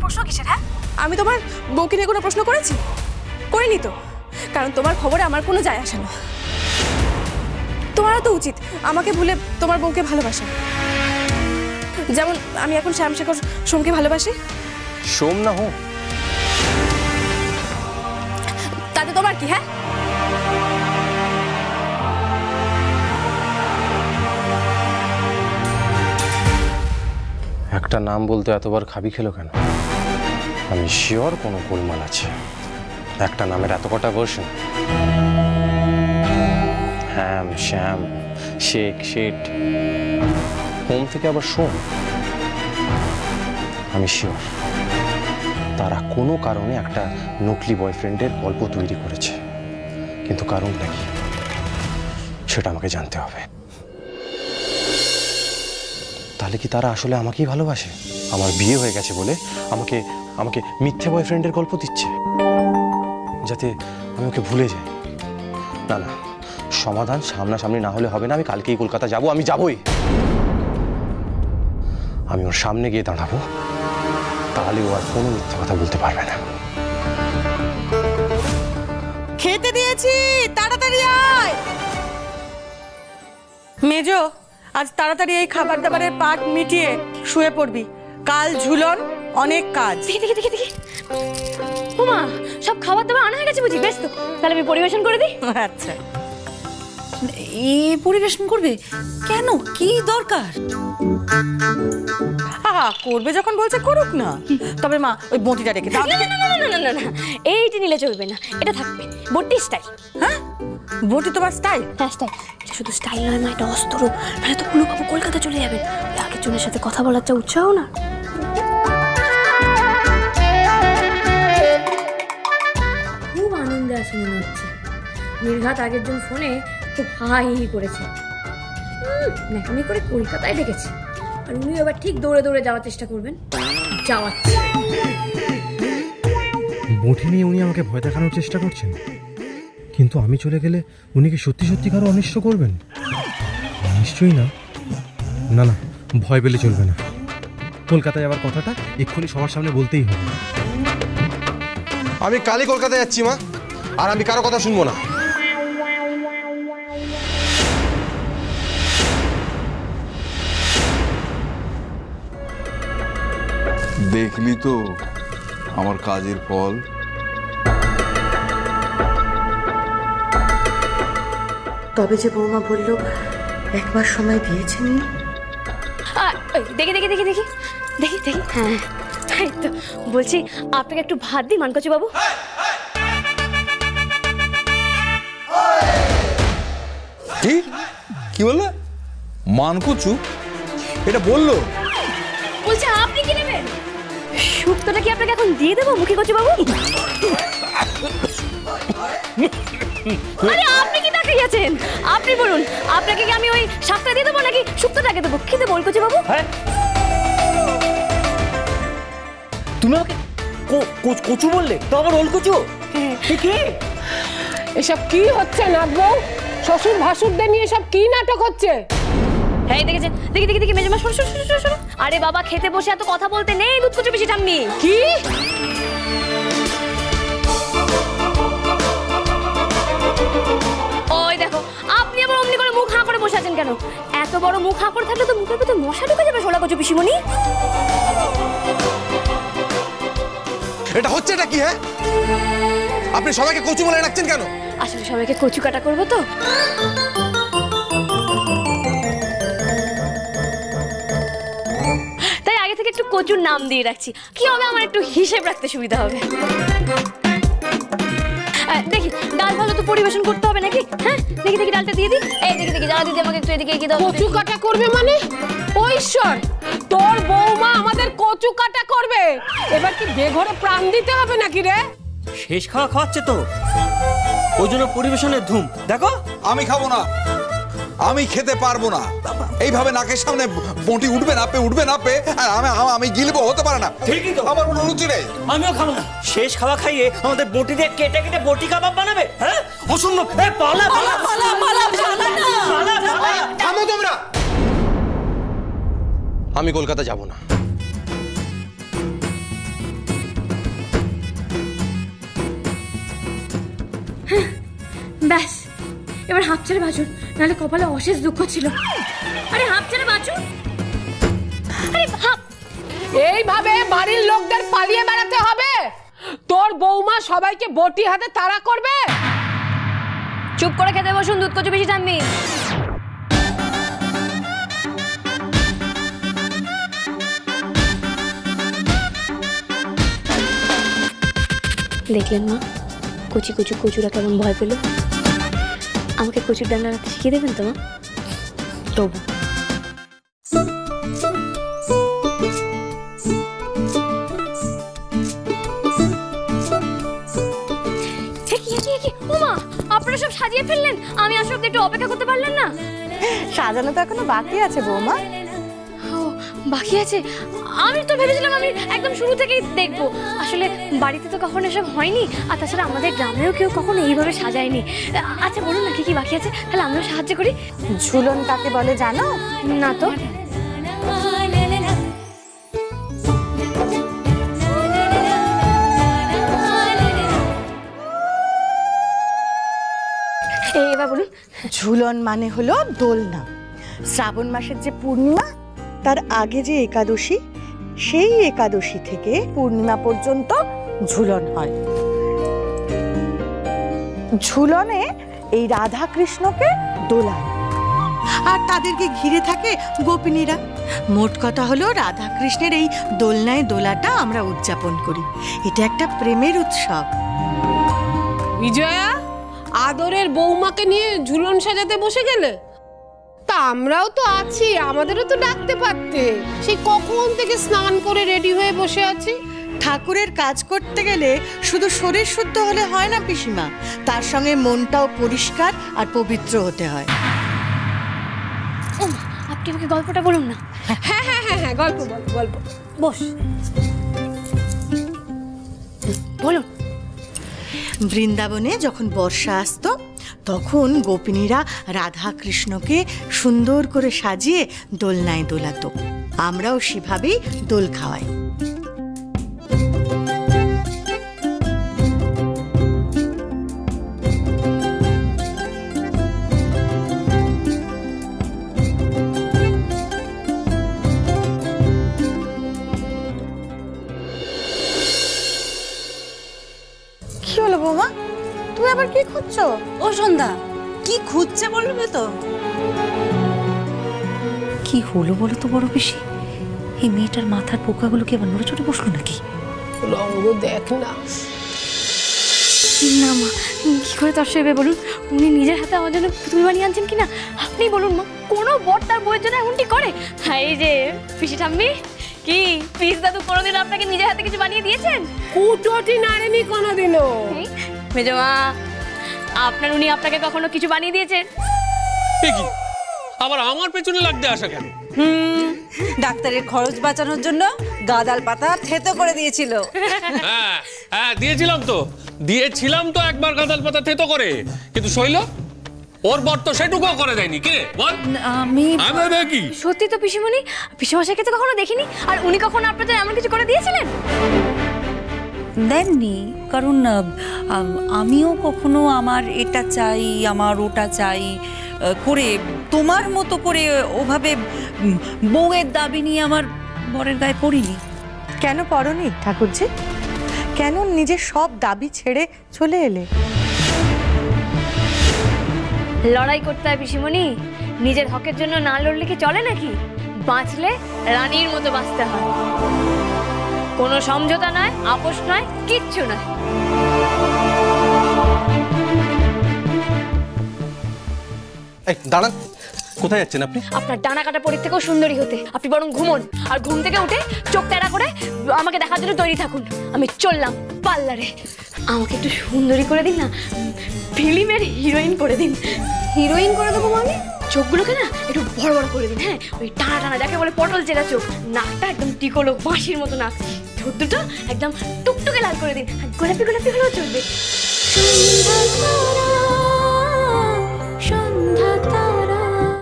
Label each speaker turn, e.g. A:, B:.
A: প্রশ্ন কিসের? হ্যাঁ, আমি তোমার বউকে নিয়ে কোনো প্রশ্ন করেছি? করিনি তো, কারণ তোমার খবরে আমার কোনো যায় আসে না। তোমারও তো উচিত আমাকে ভুলে তোমার বউকে ভালোবাসা, যেমন আমি এখন শ্যামশেখর সোমকে ভালোবাসি।
B: সোম না হোক,
A: তাতে তোমার কি? হ্যাঁ,
B: একটা নাম বলতে এতবার খাবি খেলো কেন? আমি শিওর কোনো গোলমাল আছে। একটা নামের এত কটা ভার্সন, হ্যাম, শ্যাম, শেখ, শেঠ, হোম থেকে আবার সোম। আমি শিওর তারা কোনো কারণে একটা নকলি বয়ফ্রেন্ডের গল্প তৈরি করেছে, কিন্তু কারণটা কি সেটা আমাকে জানতে হবে। তাহলে কি তারা আসলে আমাকেই ভালোবাসে? আমার বিয়ে হয়ে গেছে বলে আমাকে আমাকে মিথ্যে বয়ফ্রেন্ডের গল্প দিচ্ছে, যাতে আমি ওকে ভুলে যাই। না না, সমাধান সামনাসামনি না হলে হবে না। আমি কালকেই কলকাতা যাব, আমি যাবই। আমি ওর সামনে গিয়ে দাঁড়াবো, তাহলে ও আর কোনো মিথ্যে কথা বলতে পারবে না।
C: খেতে দিয়েছি, তাড়াতাড়ি আয়। মেজো, আজ তাড়াতাড়ি এই খাবার দাবারের পাট মিটিয়ে শুয়ে পড়বি, কাল ঝুলন, অনেক কাজ।
A: দেখি দেখি দেখি দেখি, ওমা, সব খাবার দাবার আনা হয়ে গেছে বুঝি? বেশ তো, তাহলে আমি পরিবেশন করে দিই।
C: আচ্ছা,
D: এই পরিবেশন করবে কেন? কি দরকার?
C: করবে যখন বলছে করুক না। তবে মা, ওই বটিটা রেখে দাও।
A: না না না না না না না, এইটা নিলে চলবে না, এটা থাকবে। বটি স্টাইল।
C: হ্যাঁ, বটি তোমার স্টাইল?
A: হ্যাঁ স্টাইল। এটা শুধু স্টাইল নয় মা, এটা অস্ত্র। নাহলে তো পুলুবাবু কলকাতা চলে যাবেন। ওই আগের জনের সাথে কথা বলার যা উৎসাহ না। খুব আনন্দে আছে মনে হচ্ছে। নির্ঘাত আগের জন ফোনে খুব হাই করেছে, ন্যাকামি করে কলকাতায় ডেকেছে, আর উনি এবার ঠিক দৌড়ে দৌড়ে যাওয়ার চেষ্টা করবেন। যাওয়াচ্ছে
E: বটি নিয়ে উনি আমাকে ভয় দেখানোর চেষ্টা করছেন, কিন্তু আমি চলে গেলে উনি কি সত্যি সত্যি কারো অনিষ্ট করবেন? নিশ্চয়ই না। না না, ভয় পেলে চলবে না। কলকাতায় যাওয়ার কথাটা এক্ষুনি সবার সামনে বলতেই হবে।
B: আমি কালই কলকাতায় যাচ্ছি মা, আর আমি কারো কথা শুনবো না।
F: দেখলি তো আমার কাজের ফল।
G: তবে যে বৌমা বলল একবার সময় দিয়েছেন।
A: দেখি দেখি দেখি দেখি দেখি দেখি, হ্যাঁ তাই তো বলছি, আপনাকে একটু ভাত দিই মানকচু বাবু?
F: কি কি বললে? মানকচু? এটা বললো?
A: বলছি আপনি কি নেবেন? শুক্তোটা কি আপনাকে এখন দিয়ে দেবো মুখী কচু বাবু? আরে আপনি কি তাকাই আছেন? আপনি বলুন, আপনাকে কি আমি ওই শাকটা দিয়ে দেবো নাকি শুক্তোটাকে দেবো? খেতে বল কচু বাবু।
H: তুমি আমাকে কচু বললে? তো আবার ওল কচু?
I: এসব কি হচ্ছে নাথ বউ? শ্বশুর ভাসুরদের নিয়ে সব কি নাটক হচ্ছে?
A: হ্যাঁ দেখেছেন, দেখি দেখি দেখি মেজমা, শোনো শোনো শোনো শোনো। আরে বাবা, খেতে বসে এত কথা বলতে নেই, দুধ কচু বেশি ঠাম্মি।
I: কি?
A: ওই দেখো, আপনি আবার অমনি করে মুখ হাঁ করে বসে আছেন কেন? এত বড় মুখ হাঁ করে থাকলে তো মুখের ভিতরে মশা ঢুকে যাবে শোলা কচু পিসিমণি।
B: এটা হচ্ছে এটা কি? হ্যাঁ, আপনি সবাইকে কচু বলে রাখছেন কেন?
A: আসলে সবাইকে কচু কাটা করবো তো। তাই আগে থেকে একটু কচুর নাম দিয়ে রাখছি, কি হবে আমার একটু হিসেব রাখতে সুবিধা হবে। দেখি ডাল ভালো তো পরিবেশন করতে হবে নাকি? হ্যাঁ দেখি দেখি ডালটা দিয়ে দিই। এই দেখি দেখি যারা দিদি আমাকে একটু এদিকে এগিয়ে দাও।
I: কচু কাটা করবে মানে? ও ঈশ্বর, তোর বৌমা আমাদের কচু কাটা করবে? এবার কি বেঘরে প্রাণ দিতে হবে নাকি রে?
H: শেষ খাওয়া খাওয়াচ্ছে তো, ওই জন্য পরিবেশনের ধুম। দেখো
F: আমি খাবো না, আমি খেতে পারবো না। এইভাবে নাকের সামনে বটি উঠবে না পে উঠবে না পে, আর আমি গিলবো, হতে পারে না।
H: ঠিকই তো,
F: আমার কোনো রুচি নেই।
H: আমিও খাবো না। শেষ খাওয়া খাইয়ে আমাদের বটি দিয়ে কেটে কেটে বটি কাবাব বানাবে? হ্যাঁ অসম্ভব। পালা পালা পালা পালা পালা পালা পালা।
B: থামো তোমরা, আমি কলকাতা যাব না।
J: এবার হাঁপ ছেড়ে বাঁচুন, নাহলে কপালে অশেষ দুঃখ ছিল। আরে হাঁপ ছেড়ে বাঁচুন, আরে হাঁপ।
I: এইভাবে বাড়ির লোকদের পালিয়ে বেড়াতে হবে? তোর বৌমা সবাইকে বটি হাতে তাড়া করবে?
J: চুপ করে খেতে বসুন দুধ কচু পিসি ঠাম্মি। দেখলেন মা, কচি কচু কচুরা কেমন ভয় পেল। আমাকে কচুর ডান্না রাখতে শিখিয়ে দেবেন তো মা? তবু আপনারা সব সাজিয়ে ফেললেন, আমি আসলে একটু অপেক্ষা করতে পারলেন না?
C: সাজানো তো এখনো বাকি আছে বৌমা।
J: ও বাকি আছে? আমি তো ভেবেছিলাম আমি একদম শুরু থেকেই দেখবো। আসলে বাড়িতে তো কখনো এসব হয়নি, আর তাছাড়া আমাদের গ্রামেও কেউ কখনো এইভাবে সাজায়নি। আচ্ছা বলুন না কি কি বাকি আছে, তাহলে আমরা সাহায্য করি।
C: ঝুলন কাকে বলে জানো?
J: না তো। এবার বলুন।
C: ঝুলন মানে হলো দোলনা। শ্রাবণ মাসের যে পূর্ণিমা, তার আগে যে একাদশী, সেই একাদশী থেকে পূর্ণিমা পর্যন্ত ঝুলন হয়। ঝুলনে এই রাধা কৃষ্ণকে দোলায়, আর তাদেরকে ঘিরে থাকে গোপিনীরা। মোট কথা হলো রাধা কৃষ্ণের এই দোলনায় দোলাটা আমরা উদযাপন করি। এটা একটা প্রেমের উৎসব।
I: বিজয়া, আদরের বৌমাকে নিয়ে ঝুলন সাজাতে বসে গেলে? তা আমরাও তো আছি, আমাদেরও তো ডাকতে পারতে। সেই কখন থেকে স্নান করে রেডি হয়ে বসে আছি।
C: ঠাকুরের কাজ করতে গেলে শুধু শরীর শুদ্ধ হলে হয় না পিসিমা, তার সঙ্গে মনটাও পরিষ্কার আর পবিত্র হতে হয়।
J: ও মা, আপনি আমাকে গল্পটা বলুন না।
I: হ্যাঁ হ্যাঁ হ্যাঁ হ্যাঁ, গল্প বল, গল্প।
J: বস বলুন।
C: বৃন্দাবনে যখন বর্ষা আসতো, তখন গোপিনীরা রাধা কৃষ্ণকে সুন্দর করে সাজিয়ে দোলনায় দোলাতো। আমরাও সেভাবেই দোল খাওয়াই। কি হলো বৌমা, তুমি আবার কি খুঁজছো?
D: ও সন্ধ্যা, কি খুঁজছে বলবে তো? কি হলো বলো তো বড় পিসি? এই মেয়েটার মাথার পোকাগুলো কি আবার নড়ে চড়ে বসলো নাকি?
I: রঙ্গ দেখ না।
J: না মা, কি করে তর সেবে বলুন? উনি নিজের হাতে আমার জন্য পুতুল বানিয়ে আনছেন কিনা আপনি বলুন মা। কোনো বর তার বউয়ের জন্য এমনটি করে? হ্যাঁ, এই যে পিসি ঠাম্মি, কি পিস দাদু কোনোদিন আপনাকে নিজের হাতে কিছু বানিয়ে দিয়েছেন?
I: কুটোটি নাড়েনি কোনোদিনও।
J: মেজমা, আপনার উনি আপনাকে কখনো কিছু বানিয়ে দিয়েছেন?
K: কি আবার আমার পেছনে লাগতে আসা কেন?
D: ডাক্তারের খরচ বাঁচানোর জন্য গাদাল পাতা থেতো করে দিয়েছিল।
K: হ্যাঁ হ্যাঁ, দিয়েছিলাম তো একবার গাদাল পাতা থেতো করে, কিন্তু শৈল ওর বর তো সেটুকুও করে দেয়নি। কে বল?
D: আমি
K: কি
J: সত্যি তো পিসিমণি, পিসিমশাইকে তো কখনো দেখিনি। আর উনি কখনো আপনাদের এমন কিছু করে দিয়েছিলেন?
D: দেননি, কারণ আমিও কখনো আমার এটা চাই, আমার ওটা চাই করে তোমার মতো করে ওভাবে বউয়ের দাবি নিয়ে আমার বরের গায়ে পড়িনি।
C: কেন পড়নি ঠাকুরজি? কেন নিজের সব দাবি ছেড়ে চলে এলে?
J: লড়াই করতে হয় পিসিমণি, নিজের হকের জন্য না লড়লে কি চলে নাকি? বাঁচলে রানীর মতো বাঁচতে হয়। কোনো সমঝোতা নয়, আপোষ নয়, কিচ্ছু নয়।
B: এই দাঁড়ান, কোথায় যাচ্ছেন আপনি?
J: আপনার ডানা কাটা পরীর থেকেও সুন্দরী হতে আপনি বরং ঘুমোন, আর ঘুম থেকে উঠে চোখ তেড়া করে আমাকে দেখার জন্য তৈরি থাকুন। আমি চললাম পার্লারে। আমাকে একটু সুন্দরী করে দিন না, ফিল্মের হিরোইন করে দিন।
A: হিরোইন করে দেবো মানে?
J: চোখগুলোকে না একটু বড় বড় করে দিন। হ্যাঁ, ওই টানা টানা যাকে বলে পটল চেরা চোখ। নাকটা একদম টিকলো বাঁশির মতো নাক। ঠোঁট দুটো একদম টুকটুকে লাল করে দিন। গোলাপি গোলাপি হলেও চলবে। সন্ধ্যা